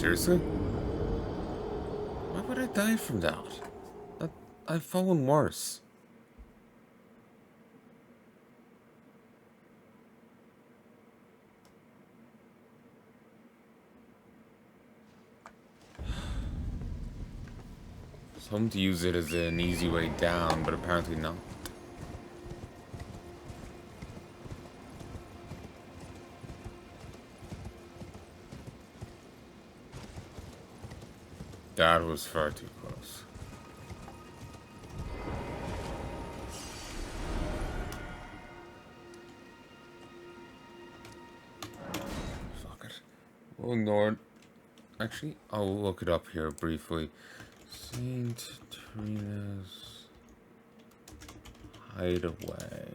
Seriously? Why would I die from that? I've fallen worse. Some to use it as an easy way down, but apparently not. That was far too close. Fuck it. We'll ignore it. Actually, I'll look it up here briefly. Saint Trina's Hideaway.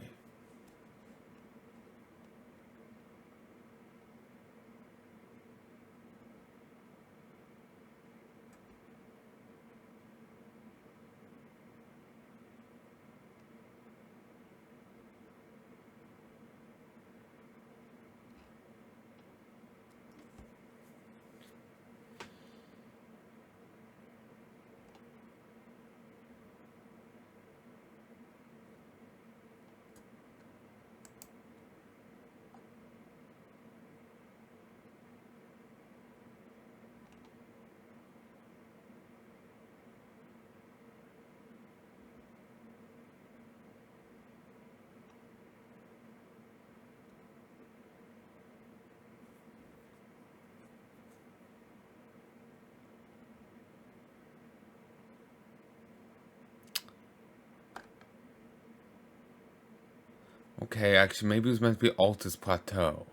Okay, actually, maybe it was meant to be Altus Plateau.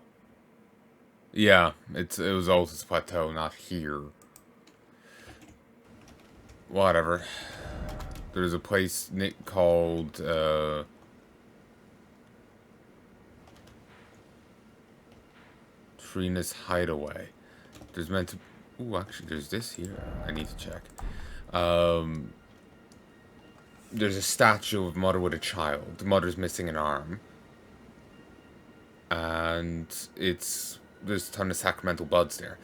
Yeah, it was Altus Plateau, not here. Whatever. There's a place called, Trina's Hideaway. There's meant to... Ooh, actually, there's this here. I need to check. There's a statue of a mother with a child. The mother's missing an arm. And there's a ton of sacramental buds there.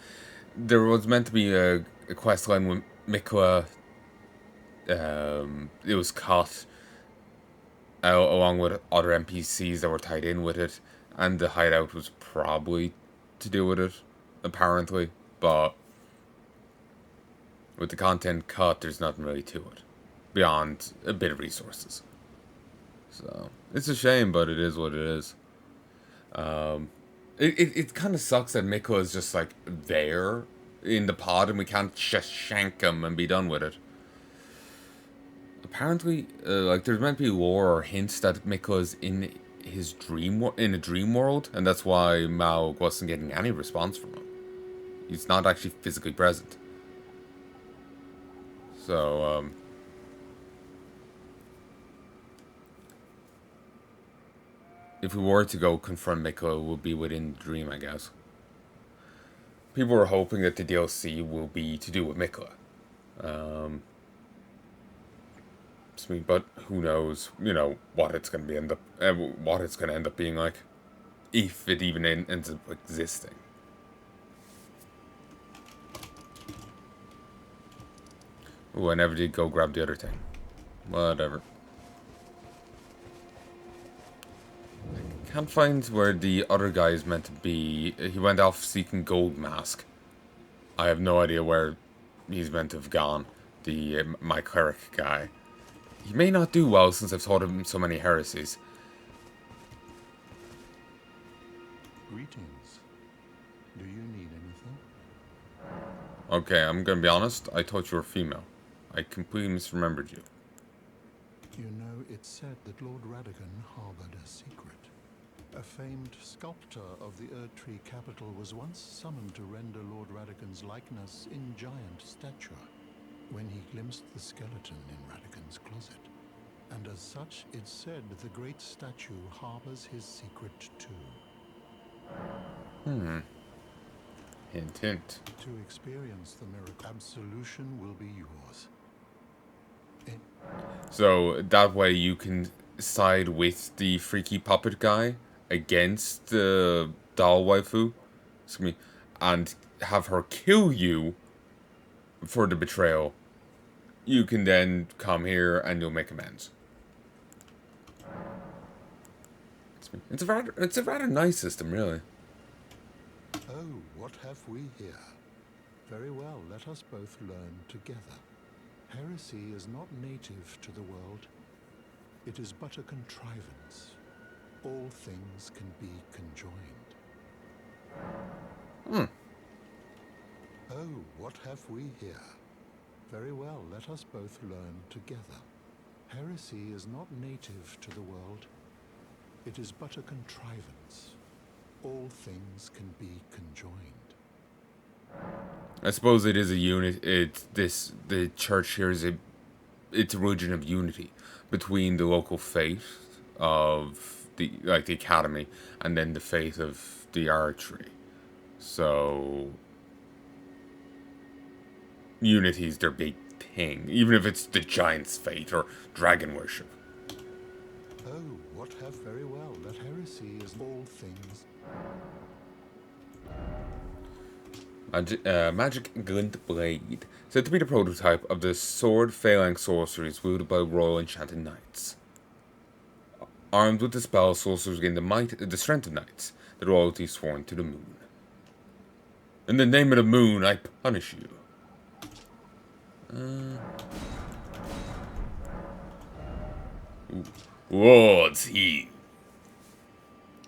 There was meant to be a quest line with Mikla. It was cut along with other NPCs that were tied in with it, and the hideout was probably to do with it, apparently, but with the content cut, there's nothing really to it, beyond a bit of resources. So, it's a shame, but it is what it is. It kind of sucks that Mikla is just, like, there in the pod, and we can't just shank him and be done with it. Apparently, like, there's meant to be lore or hints that Mikla is in his in a dream world, and that's why Mao wasn't getting any response from him. He's not actually physically present. So, if we were to go confront Mikla, it would be within the dream, I guess. People are hoping that the DLC will be to do with Mikla. But who knows, you know, what it's going to be what it's going to end up being like, if it even ends up existing. Ooh, I never did go grab the other thing. Whatever. I can't find where the other guy is meant to be. He went off seeking Gold Mask. I have no idea where he's meant to have gone. My cleric guy. He may not do well since I've taught him so many heresies. Greetings. Do you need anything? Okay, I'm gonna be honest. I thought you were female. I completely misremembered you. You know, it's said that Lord Radagon harbored a secret. A famed sculptor of the Erdtree capital was once summoned to render Lord Radagon's likeness in giant stature, when he glimpsed the skeleton in Radagon's closet. And as such, it's said the great statue harbors his secret too. Hint, hint. To experience the miracle, absolution will be yours. So that way you can side with the freaky puppet guy against the doll waifu, excuse me, and have her kill you for the betrayal, you can then come here and you'll make amends. It's a rather nice system, really. Oh, what have we here? Very well, let us both learn together. Heresy is not native to the world. It is but a contrivance. All things can be conjoined. Oh, what have we here? Very well, let us both learn together. Heresy is not native to the world. It is but a contrivance. All things can be conjoined. I suppose it is a unit. The church here is it's a religion of unity between the local faith of the academy and then the faith of the archery. So unity is their big thing, even if it's the giant's faith or dragon worship. Oh, what have very well, that heresy is all things. Magic Glint Blade, said to be the prototype of the sword phalanx sorceries wielded by Royal Enchanted Knights. Armed with the spell, sorcerers gain the strength of knights, the royalty sworn to the moon. In the name of the moon, I punish you. Wards he.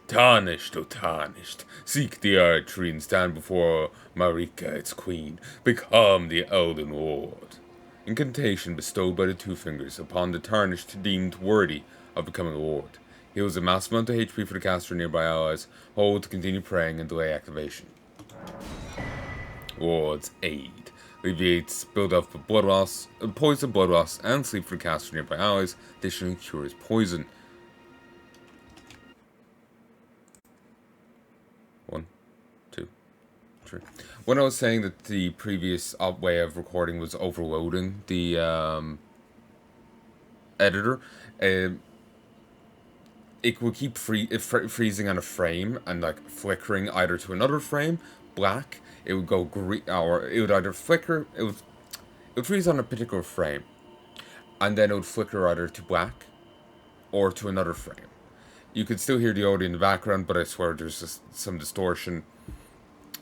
Tarnished, oh tarnished, seek the Earth Tree and stand before Marika, its queen. Become the Elden Ward. Incantation bestowed by the Two Fingers upon the tarnished deemed worthy of becoming a ward. Heals a massive amount of HP for the caster and nearby allies. Hold to continue praying and delay activation. Ward's Aid. Alleviates build-up of blood loss, poison, blood loss, and sleep for the caster and nearby allies. Additionally cures poison. 1, 2, 3. When I was saying that the previous way of recording was overloading the editor, it would keep freezing on a frame and like flickering either to another frame, black. It would go green, or it would either flicker. It would freeze on a particular frame, and then it would flicker either to black or to another frame. You could still hear the audio in the background, but I swear there's just some distortion.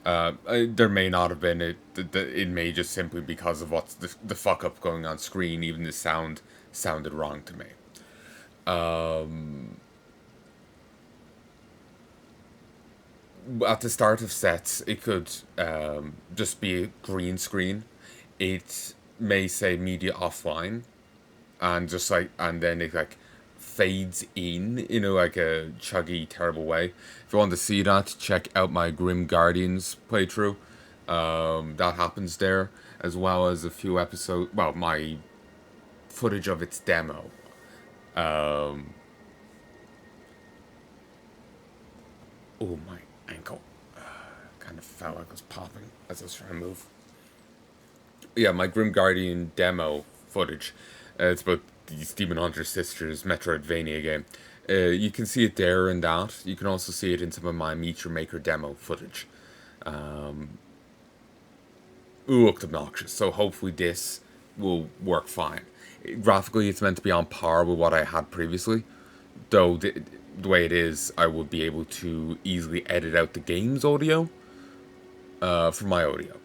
There may not have been. It may just simply because of what's the fuck up going on screen. Even the sound sounded wrong to me. At the start of sets, it could just be a green screen. It may say media offline, and then it like fades in like a chuggy, terrible way. If you want to see that, check out my Grim Guardians playthrough. That happens there, as well as a few episodes. Well, my footage of its demo. Oh, my ankle. Kind of felt like it was popping as I was trying to move. Yeah, my Grim Guardian demo footage. It's about these Demon Hunter Sisters Metroidvania game. You can see it there in that. You can also see it in some of my Meteor Maker demo footage. Looked obnoxious, so hopefully this will work fine. Graphically, it's meant to be on par with what I had previously, though the way it is, I would be able to easily edit out the game's audio from my audio.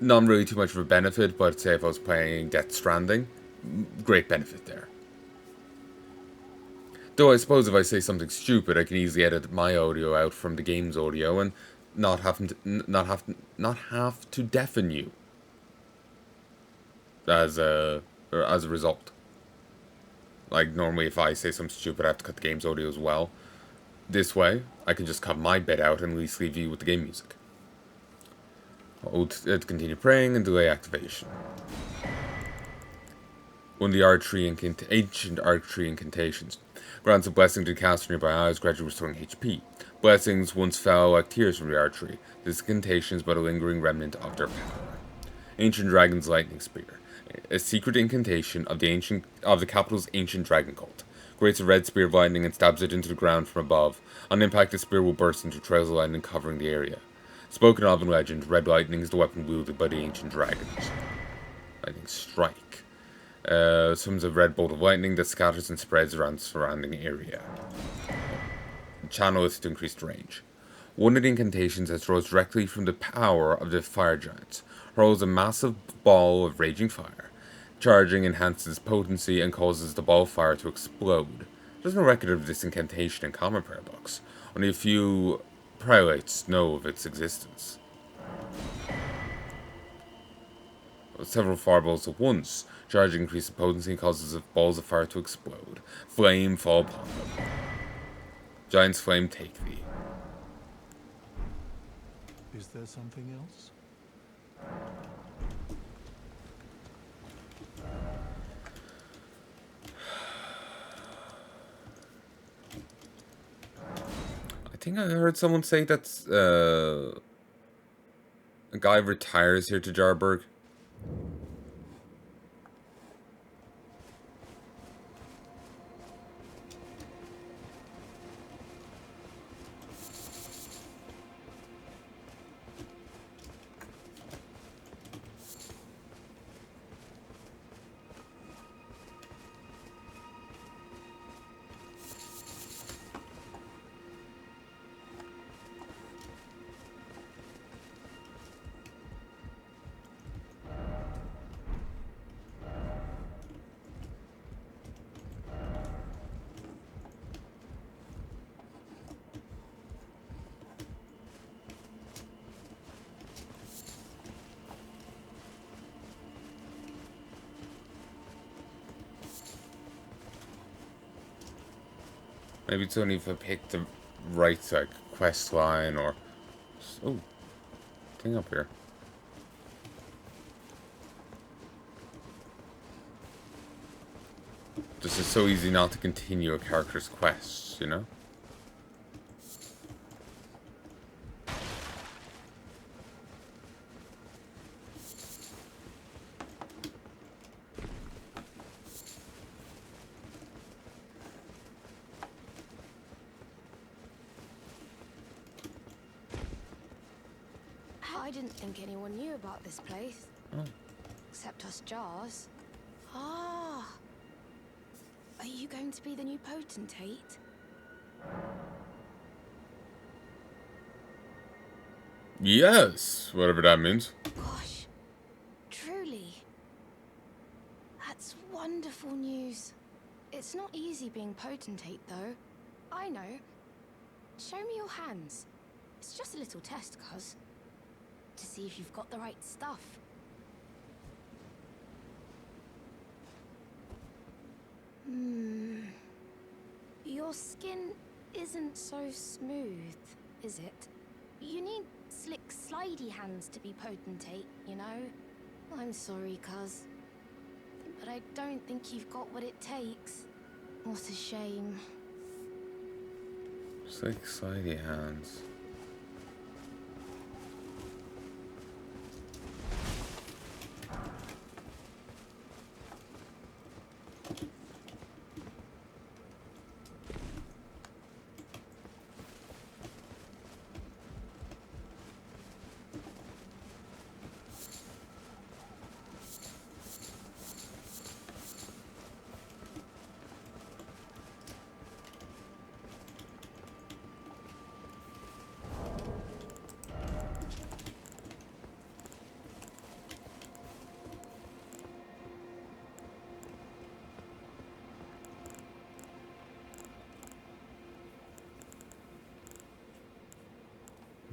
Not really too much of a benefit, but say if I was playing Death Stranding, great benefit there. Though I suppose if I say something stupid, I can easily edit my audio out from the game's audio and not have to deafen you as a result. Like normally, if I say something stupid, I have to cut the game's audio as well. This way, I can just cut my bit out and at least leave you with the game music. Hold to continue praying and delay activation. One of the ancient archery incantations. Grants a blessing to the caster nearby allies, gradually restoring HP. Blessings once fell like tears from the archery. This incantation is but a lingering remnant of their power. Ancient Dragon's Lightning Spear. A secret incantation of the capital's ancient dragon cult. Creates a red spear of lightning and stabs it into the ground from above. On impact, the spear will burst into trails of lightning covering the area. Spoken of in legend, red lightning is the weapon wielded by the ancient dragons. Lightning strike. Summons a red bolt of lightning that scatters and spreads around the surrounding area. Channel it to increased range. One of the incantations that draws directly from the power of the fire giants hurls a massive ball of raging fire. Charging enhances potency and causes the ball of fire to explode. There's no record of this incantation in common prayer books. Only a few prelates know of its existence. Several fireballs at once. Charging increases potency and causes the balls of fire to explode. Flame fall upon them. Giant's flame take thee. Is there something else? I think I heard someone say that a guy retires here to Jarburg. Maybe it's only if I pick the right like quest line or oh, thing up here. This is so easy not to continue a character's quests, you know? I didn't think anyone knew about this place. Oh. Except us jars. Ah. Are you going to be the new potentate? Yes, whatever that means. Gosh. Truly. That's wonderful news. It's not easy being potentate, though. I know. Show me your hands. It's just a little test, cuz. To see if you've got the right stuff. Your skin isn't so smooth, is it? You need slick, slidey hands to be potentate, you know? I'm sorry, cuz. But I don't think you've got what it takes. What a shame. Slick, slidey hands.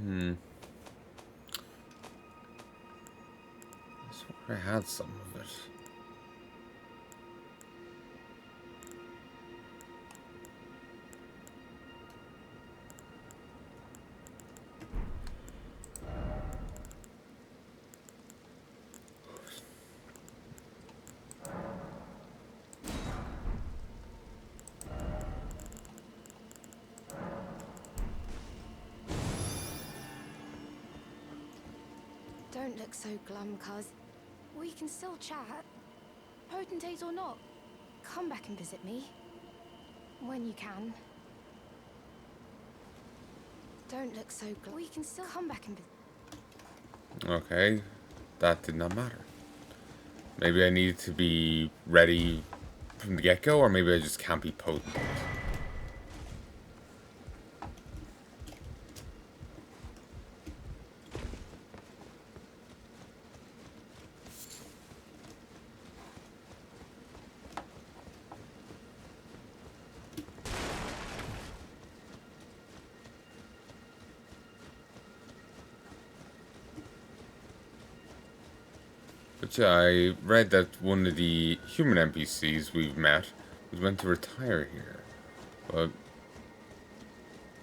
I swear I had some of it. Don't look so glum, cuz. We can still chat. Potentate or not, come back and visit me. When you can. Don't look so glum. We can still come back and visit. Okay, that did not matter. Maybe I need to be ready from the get-go, or maybe I just can't be potent. But yeah, I read that one of the human NPCs we've met was meant to retire here. But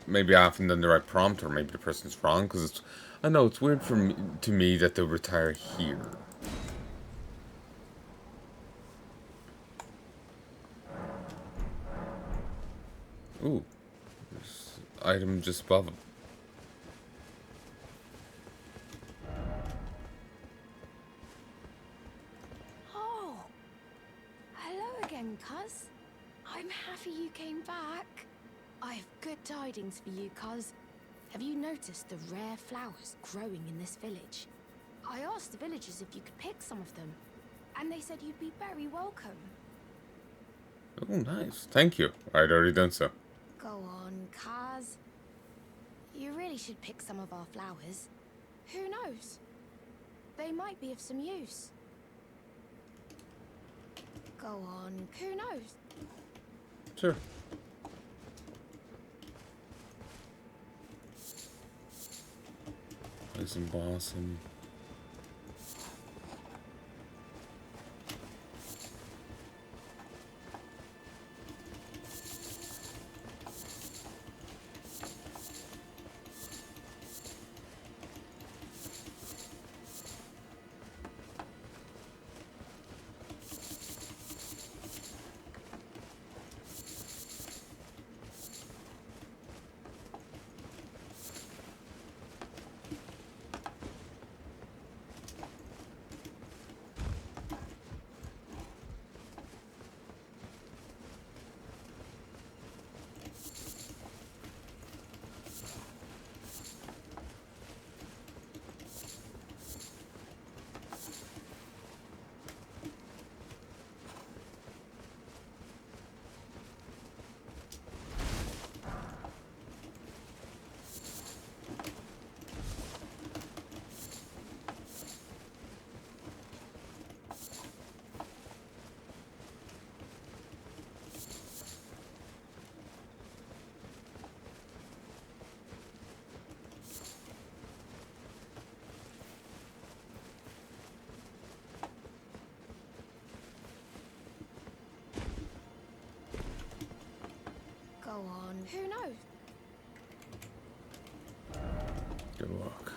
maybe I haven't done the right prompt, or maybe the person's wrong, because I know it's weird to me that they'll retire here. Ooh, there's an item just above him. Oh, hello again, cuz. I'm happy you came back. I've good tidings for you, cuz. Have you noticed the rare flowers growing in this village? I asked the villagers if you could pick some of them, and they said you'd be very welcome. Oh, nice. Thank you. I'd already done so. Go on, cuz. You really should pick some of our flowers. Who knows? They might be of some use. Go on, who knows? Sure. Poison blossom. Go on, who knows? Good luck.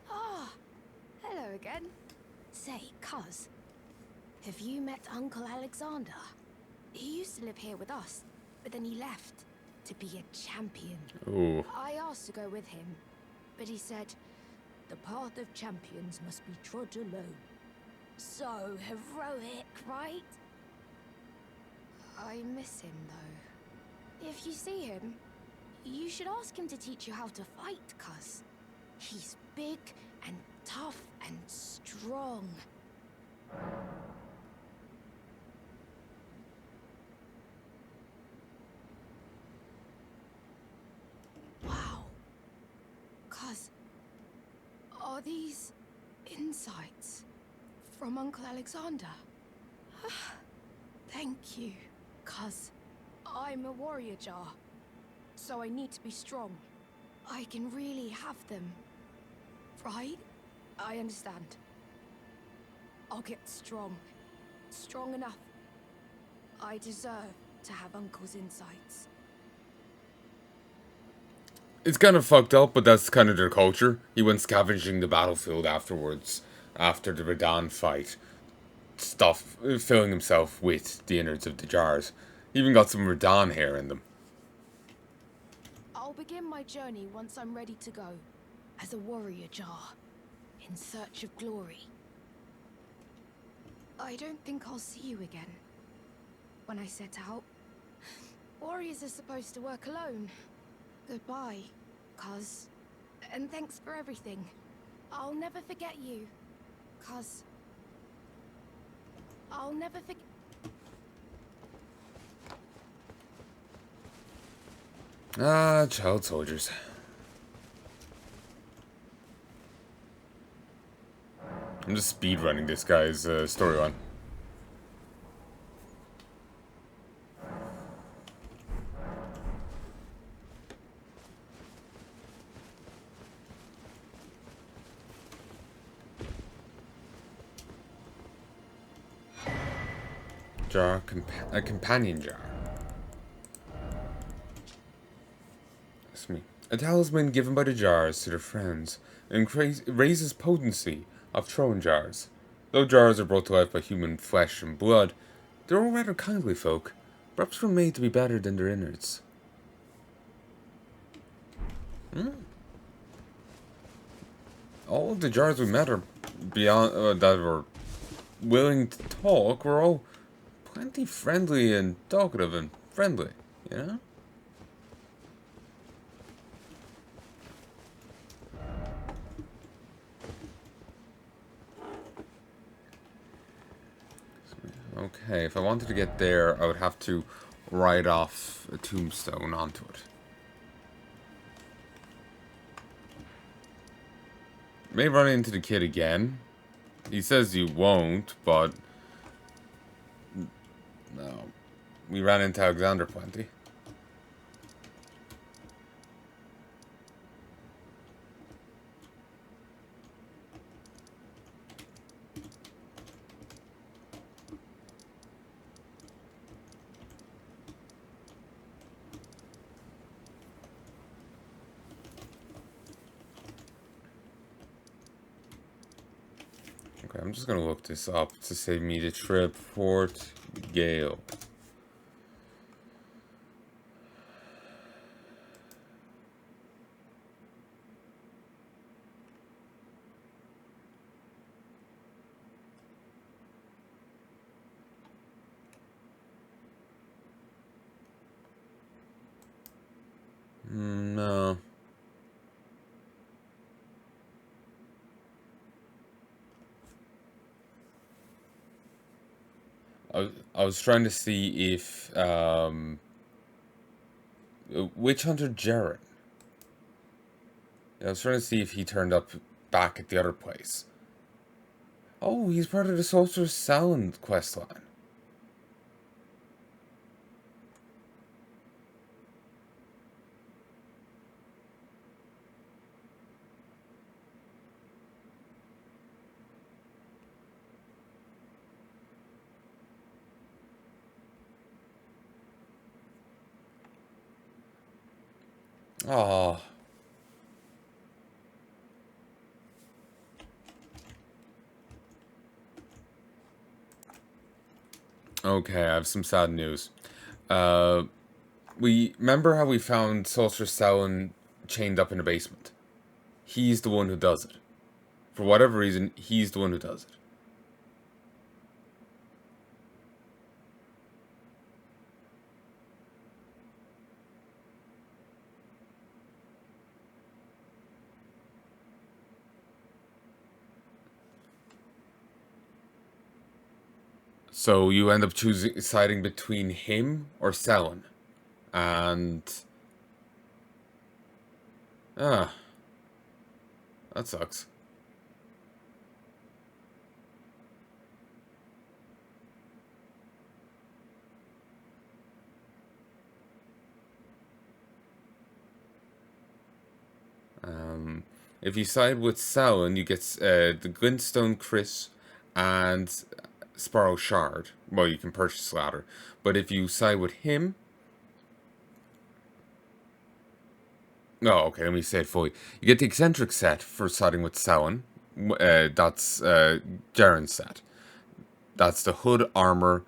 Ah, hello again. Say, cuz, have you met Uncle Alexander? He used to live here with us, but then he left to be a champion. Ooh. I asked to go with him, but he said, the path of champions must be trod alone. So heroic, right? I miss him, though. If you see him, you should ask him to teach you how to fight, cuz. He's big and tough and strong. Wow. Cuz, are these insights from Uncle Alexander? Thank you, cuz I'm a warrior jar, so I need to be strong. I can really have them, right? I understand. I'll get strong. Strong enough. I deserve to have Uncle's insights. It's kind of fucked up, but that's kind of their culture. He went scavenging the battlefield afterwards, after the Radan fight. stuff, filling himself with the innards of the jars. He even got some Radan hair in them. I'll begin my journey once I'm ready to go, as a warrior jar, in search of glory. I don't think I'll see you again. When I set out, warriors are supposed to work alone. Goodbye, cuz. And thanks for everything. I'll never forget you, cuz. I'll never forget. Ah, child soldiers. I'm just speedrunning this guy's storyline. Jar, a companion jar. That's me. A talisman given by the jars to their friends raises potency of throne jars. Though jars are brought to life by human flesh and blood, they're all rather kindly folk. Perhaps were made to be better than their innards. All of the jars we met are beyond that were willing to talk. Were all plenty friendly and talkative and friendly, you know? Okay, if I wanted to get there, I would have to write off a tombstone onto it. May run into the kid again. He says you won't, but... No. We ran into Alexander plenty. Okay, I'm just gonna look this up to save me the trip. Fort Gale. No. I was trying to see if Witch Hunter Jarrett. I was trying to see if he turned up back at the other place. Oh, he's part of the Sorcerer's Sound questline. Oh. Okay, I have some sad news. We remember how we found Sorcerer's Sound chained up in the basement. He's the one who does it. For whatever reason, he's the one who does it. So you end up deciding between him or Selin. And... Ah. That sucks. If you side with Selin, you get the Glintstone Chris and Sparrow Shard. Well, you can purchase the latter. But if you side with him... No, okay, let me say it fully. You get the Eccentric set for siding with Selin. That's Jaren's set. That's the hood, armor,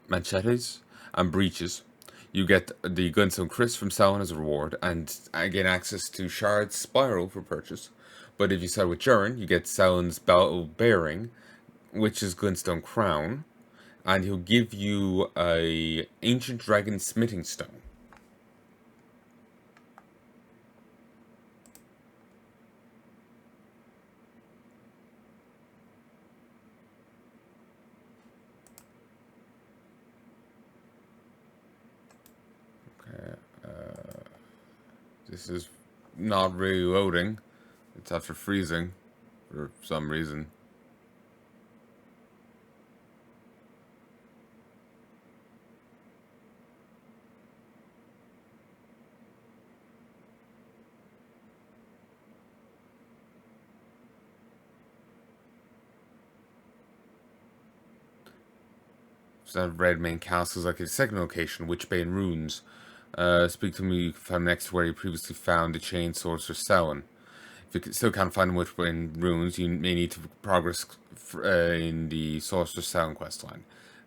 machetes, and breeches. You get the Gunstone Crisp from Samhain as a reward, and gain access to Shard's Spiral for purchase. But if you sell with Jern, you get Samhain's Battle Bearing, which is Gunstone Crown, and he'll give you a Ancient Dragon Smithing Stone. Okay, this is not really loading. It's after freezing for some reason. So that red main castle is like a second location, Witchbane Runes. Speak to me, you can find next to where you previously found the Chain Sorcerer Selwyn. If you still can't find Witchbane Runes, you may need to progress in the Sorcerer Selwyn questline.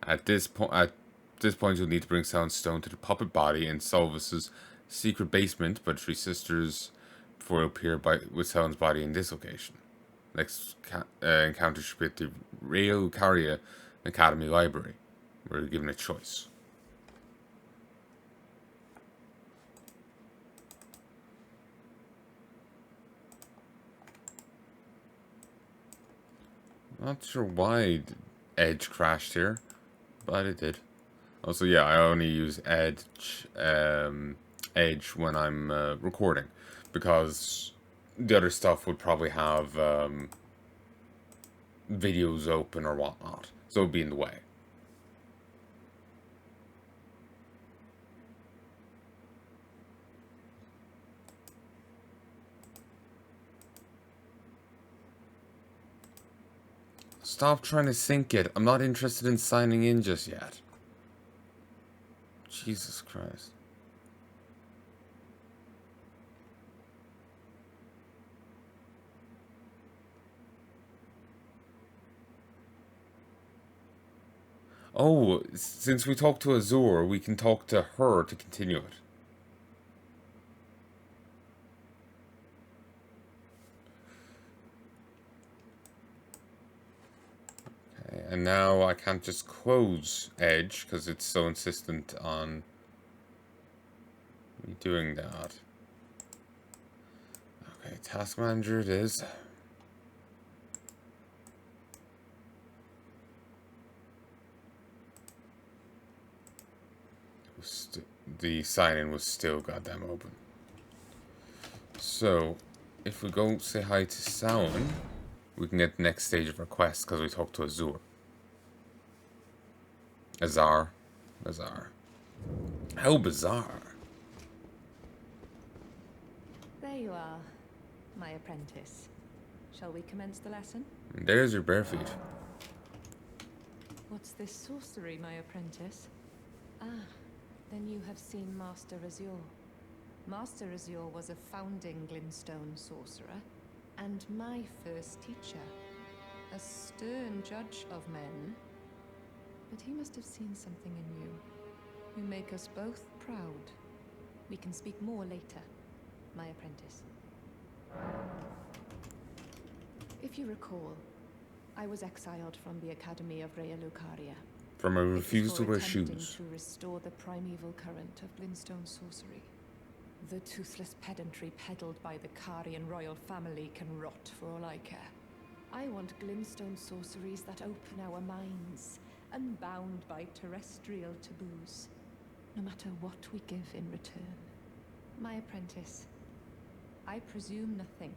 At this point, you'll need to bring Selwyn's stone to the puppet body in Solvus's secret basement by the Three Sisters before it appear with Selwyn's body in this location. Next encounter should be at the Rayo Caria Academy Library. We're given a choice. Not sure why Edge crashed here, but it did. Also, yeah, I only use Edge when I'm recording, because the other stuff would probably have videos open or whatnot, so it would be in the way. Stop trying to sync it. I'm not interested in signing in just yet. Jesus Christ. Oh, since we talked to Azure, we can talk to her to continue it. And now I can't just close Edge because it's so insistent on me doing that. Okay, Task Manager it is. The sign-in was still goddamn open. So, if we go say hi to Samhain, we can get the next stage of our quest because we talked to Azure. Azar. How bizarre. There you are, my apprentice. Shall we commence the lesson? And there's your bare feet. What's this sorcery, my apprentice? Ah, then you have seen Master Azure. Master Azure was a founding Glintstone sorcerer, And my first teacher. a stern judge of men. But he must have seen something in you. You make us both proud. We can speak more later, my apprentice. If you recall, I was exiled from the Academy of Rhea Lucaria. From a It was refusal to for wear attempting shoes. to restore the primeval current of Glintstone sorcery. The toothless pedantry peddled by the Carian royal family can rot for all I care. I want Glintstone sorceries that open our minds, unbound by terrestrial taboos, no matter what we give in return. My apprentice, I presume nothing.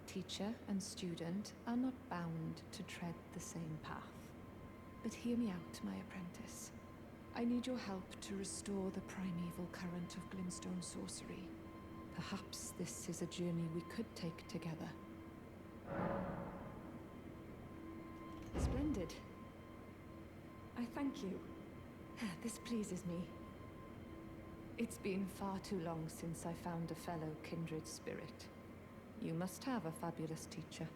Teacher and student are not bound to tread the same path. But hear me out, my apprentice. I need your help to restore the primeval current of Glintstone sorcery. Perhaps this is a journey we could take together. Splendid. I thank you. This pleases me. It's been far too long since I found a fellow kindred spirit. You must have a fabulous teacher.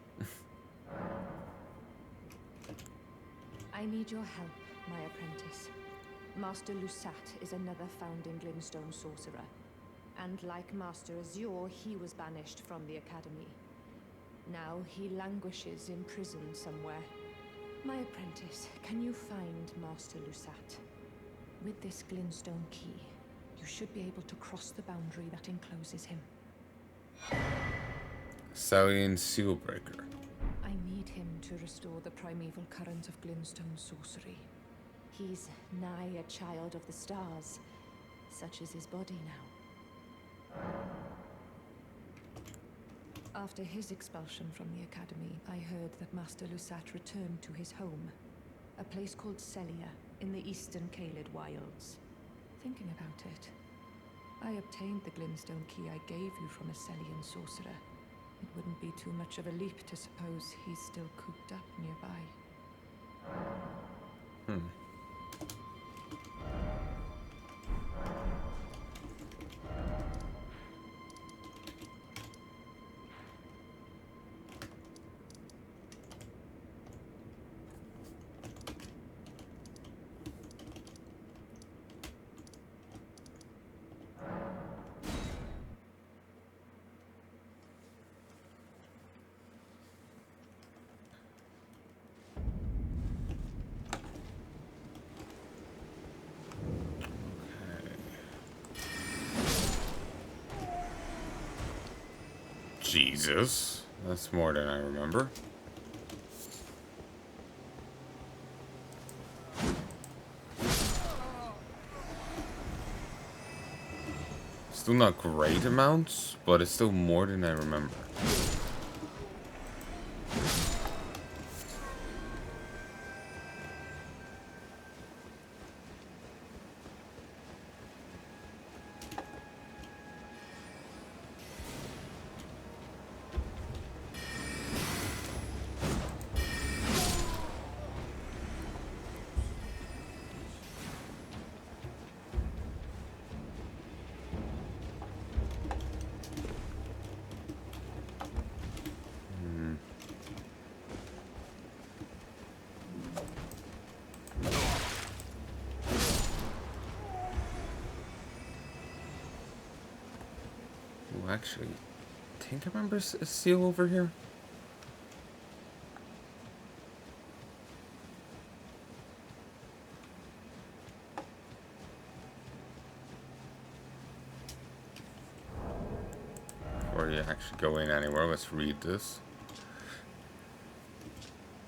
I I need your help, my apprentice. Master Lusat is another founding Glintstone sorcerer. And like Master Azure, he was banished from the Academy. Now he languishes in prison somewhere. My apprentice, can you find Master Lusat? With this Glintstone key, you should be able to cross the boundary that encloses him. Salian Sealbreaker. I need him to restore the primeval current of Glintstone sorcery. He's nigh a child of the stars. Such is his body now. After his expulsion from the Academy, I heard that Master Lusat returned to his home, a place called Heya in the eastern Caelid wilds. Thinking about it, I obtained the Glintstone key I gave you from a Celian sorcerer. It wouldn't be too much of a leap to suppose he's still cooped up nearby. Jesus, that's more than I remember. Still not great amounts, but it's still more than I remember. Actually, I think I remember a seal over here. Before you actually go in anywhere, let's read this.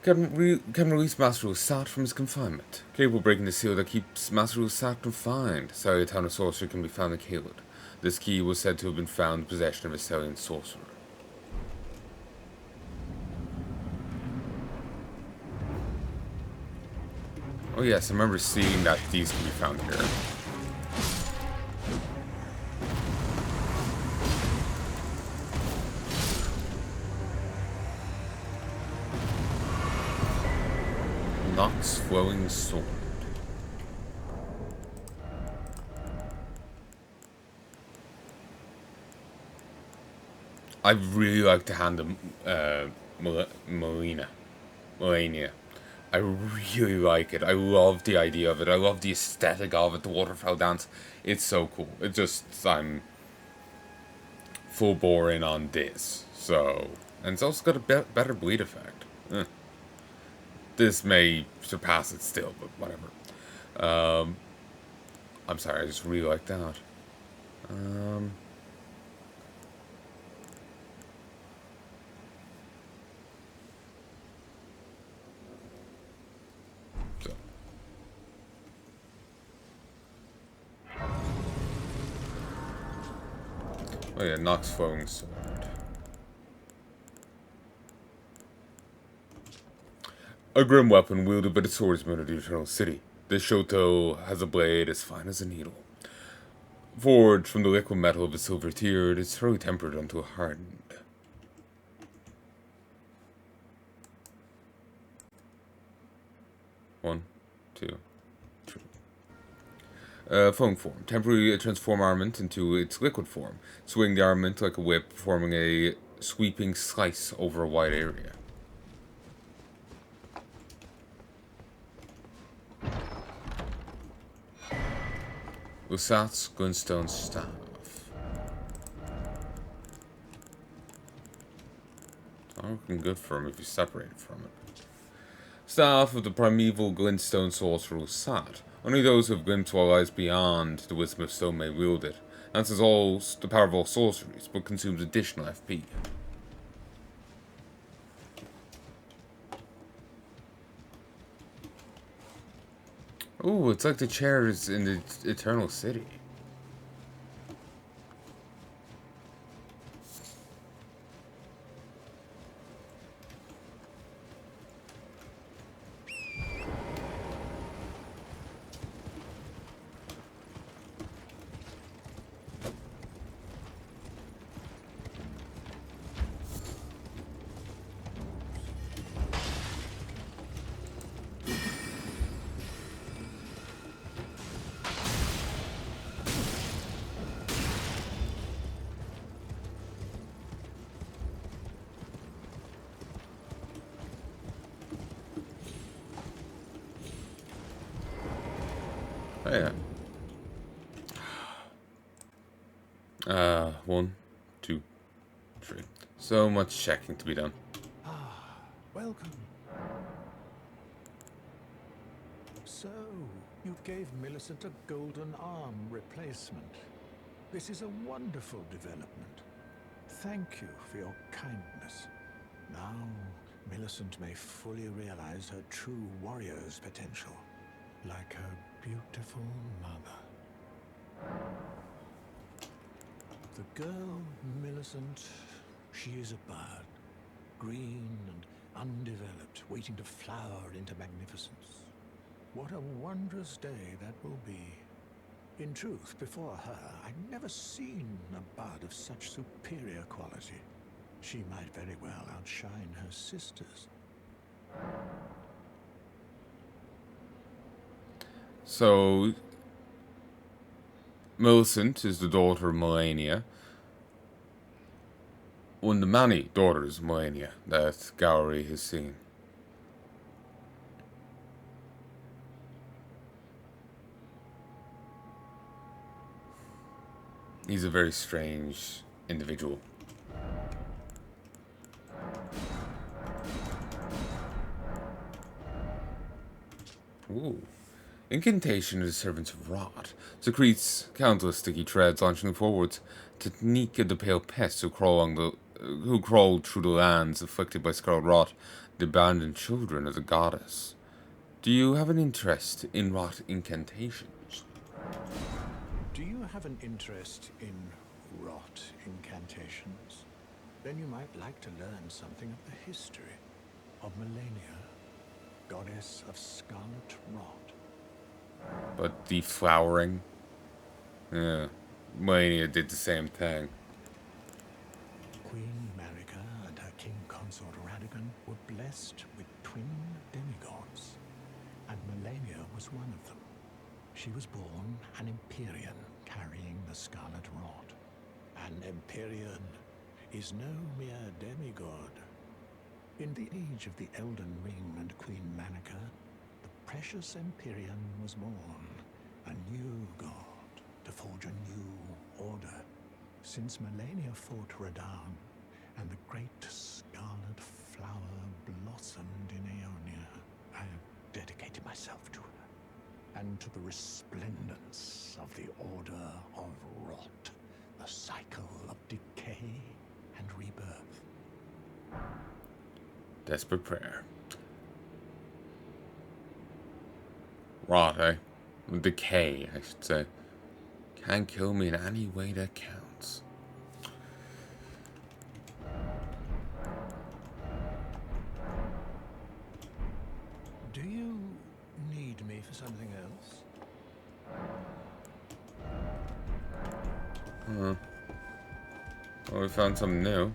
Can release Master Lusat from his confinement. Capable of breaking the seal that keeps Master Lusat confined. Cellular Town of Sorcery can be found in Caelid. This key was said to have been found in possession of a Celian sorcerer. Oh yes, I remember seeing that these can be found here. Nox Flowing Sword. I'd really like to hand them Melania. I really like it. I love the idea of it. I love the aesthetic of it. The waterfowl dance. It's so cool. It just, I'm full boring on this. So, and it's also got a better bleed effect. This may surpass it still, but whatever. I'm sorry, I just really like that. Oh yeah, Nox Flowing Sword. A grim weapon wielded by the swordsman of the Eternal City. This Shoto has a blade as fine as a needle. Forged from the liquid metal of a silver tear, it is thoroughly tempered until hardened. One, two, three. Foam form. Temporarily transform armament into its liquid form. Swing the armament like a whip, forming a sweeping slice over a wide area. Usat's Glintstone Staff. It's not looking good for him if he's separated from it. Staff of the primeval glintstone sorcerer Usat. Only those who have glimpsed what lies beyond the wisdom of stone may wield it. Answers all the power of all sorceries, but consumes additional FP. Ooh, it's like the chairs in the Eternal City. Oh, yeah. 1, 2, 3. So much checking to be done. Ah, welcome. So, you gave Millicent a golden arm replacement. This is a wonderful development. Thank you for your kindness. Now, Millicent may fully realize her true warrior's potential, like her beautiful mother. The girl, Millicent, she is a bird, green and undeveloped, waiting to flower into magnificence. What a wondrous day that will be. In truth, before her, I'd never seen a bud of such superior quality. She might very well outshine her sisters. So, Millicent is the daughter of Melania. One of the many daughters of Melania that Gowry has seen. He's a very strange individual. Ooh. Incantation of the Servants of Rot secretes countless sticky threads launching forwards to Nika the Pale Pest who crawled through the lands afflicted by scarlet rot, the abandoned children of the goddess. Do you have an interest in rot incantations? Do you have an interest in rot incantations? Then you might like to learn something of the history of Melania, goddess of scarlet rot. But deflowering? Yeah. Melania did the same thing. Queen Marika and her king consort Radagon were blessed with twin demigods, and Melania was one of them. She was born an Empyrean carrying the scarlet rod. An Empyrean is no mere demigod. In the age of the Elden Ring and Queen Marika, the precious Empyrean was born, a new god to forge a new order. Since Melania fought Radahn, and the great scarlet flower blossomed in Aeonia, I have dedicated myself to her, and to the resplendence of the Order of Rot, the cycle of decay and rebirth. Desperate prayer. Rot, eh? Decay, I should say. Can't kill me in any way that counts. Do you need me for something else? Well, we found something new.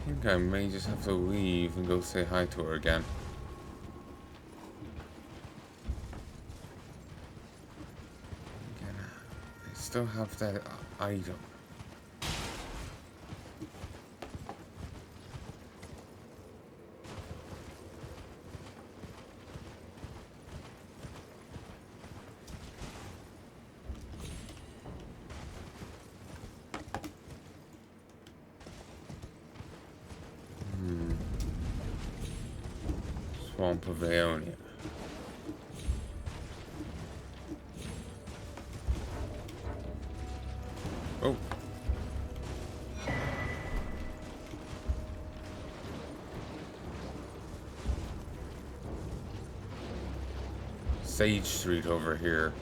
think I may just have to leave and go say hi to her again. Again, I still have that item. Swamp of Aeonia. Oh. Sage Street over here.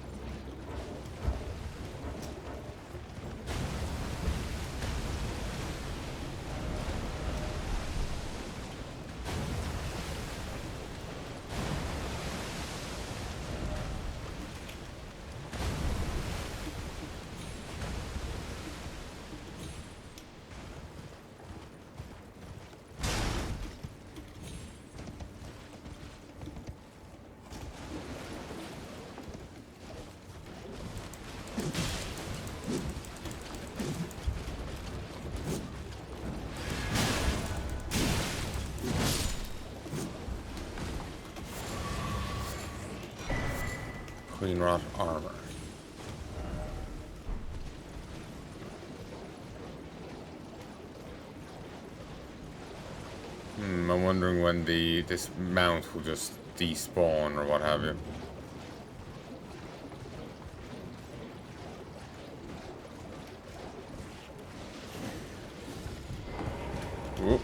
Queen Rot armor. I'm wondering when this mount will just despawn or what have you. Whoop.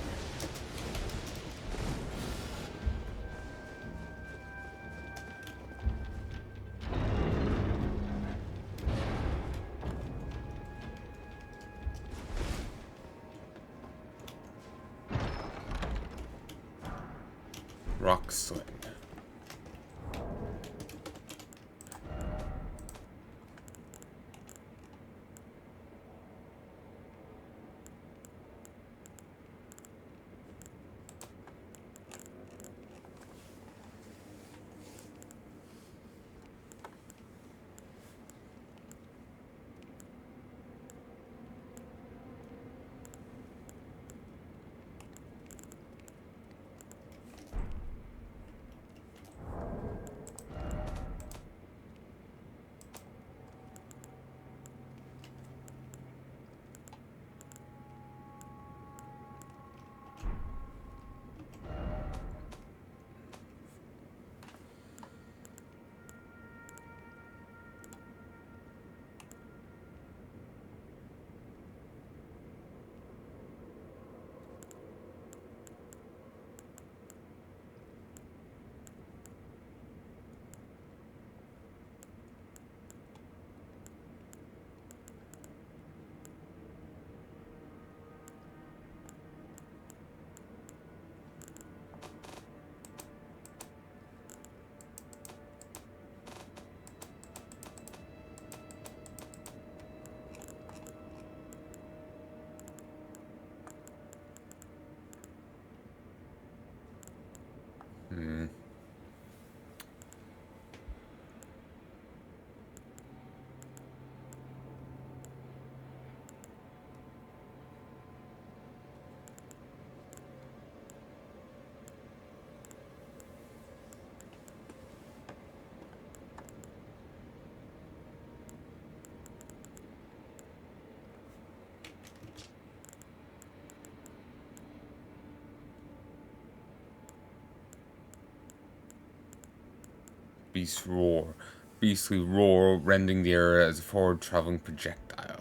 Rock sling. Beast roar. Beastly roar, rending the air as a forward-traveling projectile.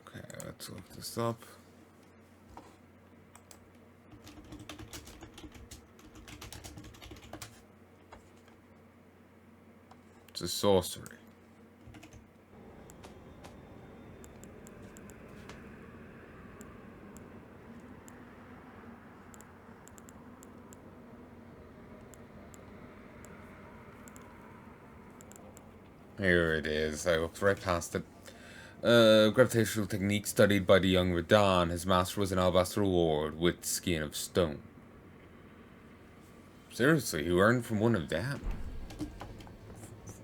Okay, let's look this up. It's a sorcery. Here it is. I looked right past it. Gravitational technique studied by the young Radahn. His master was an alabaster lord with skin of stone. Seriously, you learned from one of them.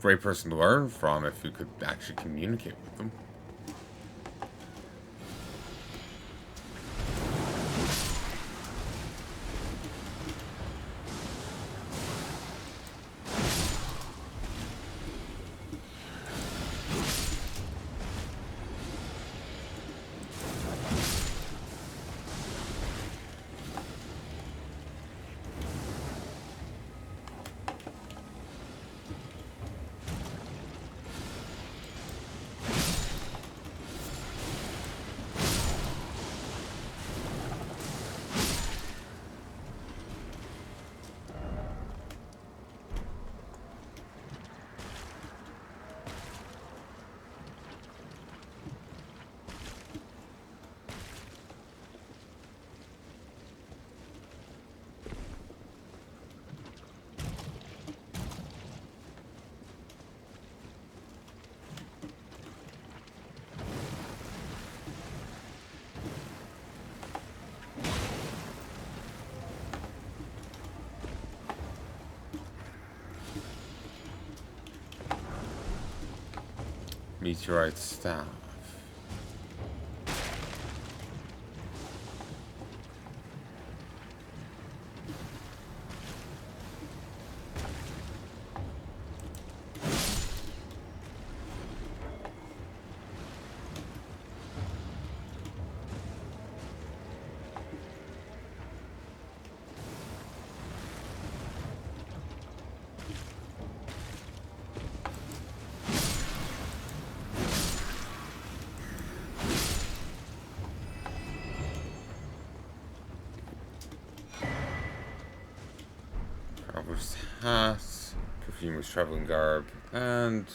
Great person to learn from if you could actually communicate with them. Meteorite staff. Traveler's hat, perfumer's traveling garb, and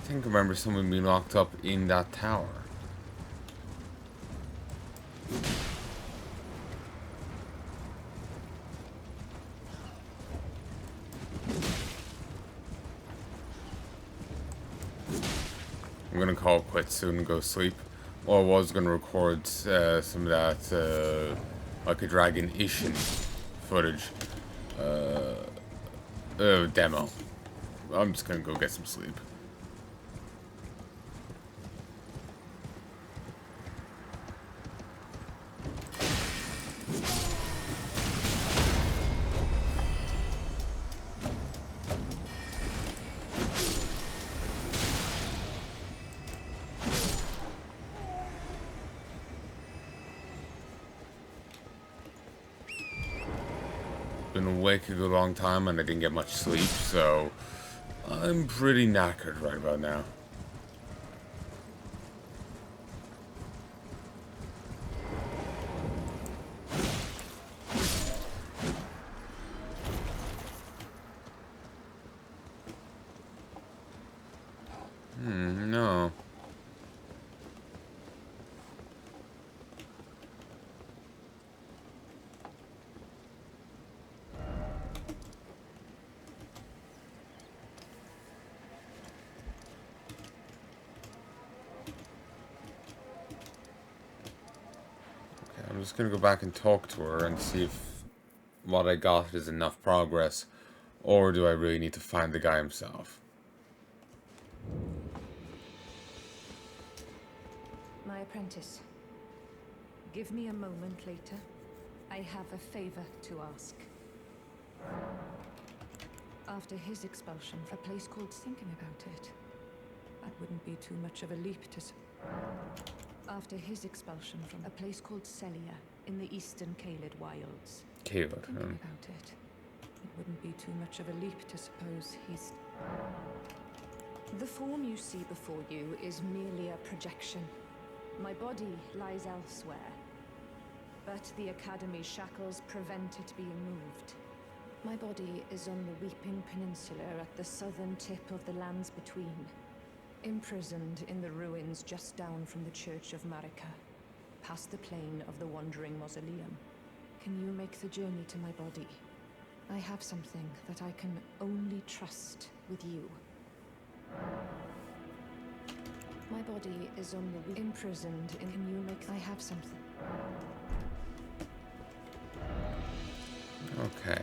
I think I remember someone being locked up in that tower. I'm gonna call it quits soon and go sleep. Or I was gonna record some of that like a dragon Ishin footage demo. I'm just gonna go get some sleep. Been awake a good long time and I didn't get much sleep, so I'm pretty knackered right about now. No. I'm just gonna go back and talk to her and see if what I got is enough progress, or do I really need to find the guy himself? My apprentice. Give me a moment later. I have a favor to ask. After his expulsion from a place called thinking about it, that wouldn't be too much of a leap to after his expulsion from a place called Heya in the eastern Caelid wilds. Caelid, Thinking about it wouldn't be too much of a leap to suppose he's... The form you see before you is merely a projection. My body lies elsewhere, but the Academy's shackles prevent it being moved. My body is on the Weeping Peninsula at the southern tip of the lands between, imprisoned in the ruins just down from the Church of Marika, past the plain of the Wandering Mausoleum. Can you make the journey to my body? I have something that I can only trust with you. My body is on the imprisoned in... Can you make... I have something. Okay.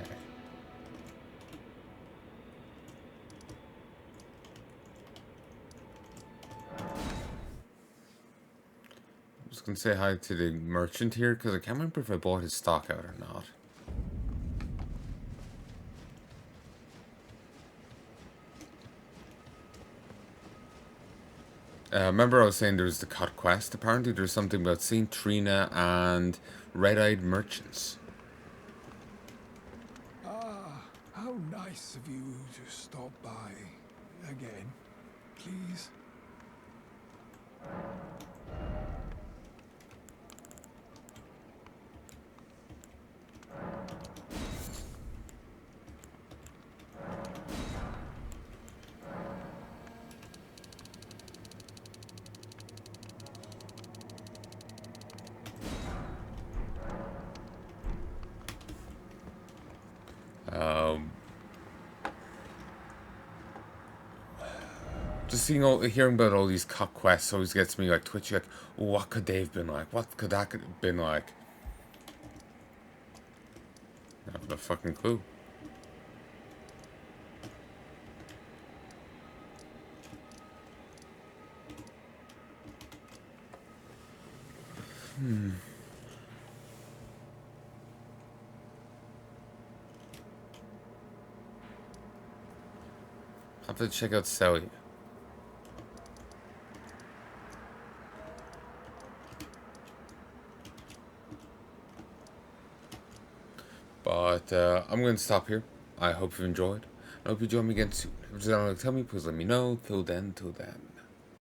I'm just gonna say hi to the merchant here, because I can't remember if I bought his stock out or not. Remember I was saying there was the cut quest? Apparently there's something about St. Trina and red-eyed merchants. Ah, how nice of you to stop by again, please. Just hearing about all these cut quests always gets me like twitchy, like, oh, what could they have been like? What could that have been like? I have no fucking clue. Have to check out Sally. But I'm going to stop here. I hope you enjoyed. I hope you join me again soon. If you don't want to tell me, please let me know. Till then.